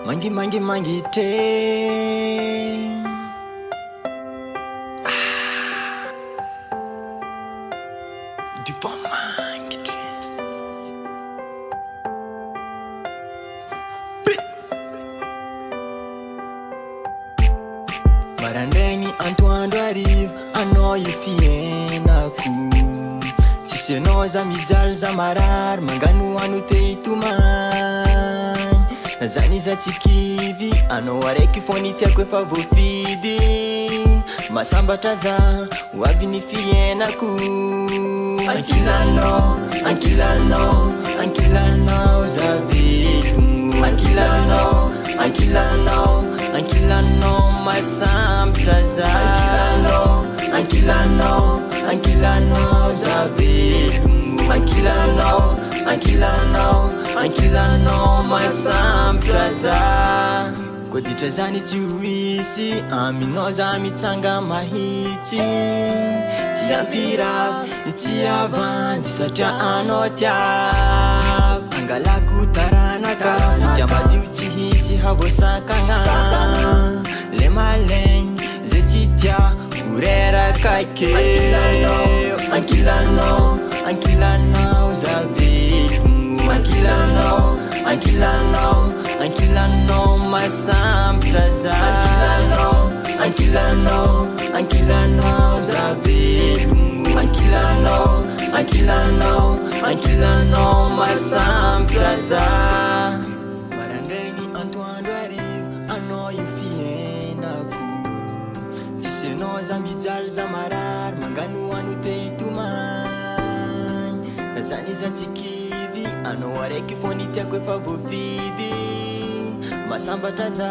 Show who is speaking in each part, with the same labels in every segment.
Speaker 1: mangi te du bon mangi te Marandegny antoandro arivo anao io fiainako tsisy anao za mijaly za marary mangano ano te hitomagny na zany iza tsy kivy anao araiky fony tiako efa voafidy masambatra za ho avy ny fiainako ankilanao ankilanao ankilanao za velomo ankilanao ankilanao ankilanao masambatra za ankilanao ankilanao za velomo ankilanao ankilanao ankilanao masambatra za koditra zany tsy hoisy aminao za mitsanga mahitsy tsy ampiravy tsy avandy satria anao tiako angalako taranaka fika madio tsy hisy havoasakagna le malegny zay tsy tia horeraka ke ankilanao ankilanao za velomo ankilanao ankilanao ankilanao masambatra za ankilanao ankilanao za velomo ankilanao ankilanao ankilanao masambatra za marandregny antoandro arivo anao io fiainako tsisy anao za mijaly za marary mangano ano te hitomagny na zany iza tsy kivy anao araiky fony tiako efa voafidy masambatra za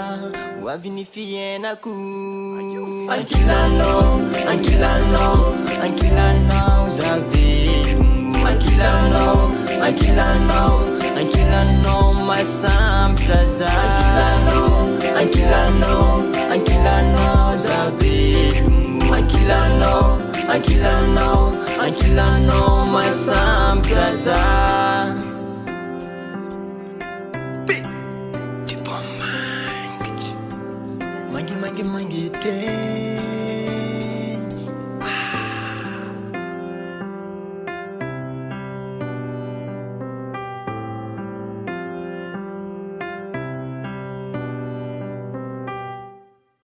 Speaker 1: ho avy ny fiainako ankilanao ankilanao ankilanao za velomo ankilanao ankilanao ankilanao masambatra za ankilanao ankilanao za velomo ankilanao ankilanao ankilanao masambatra za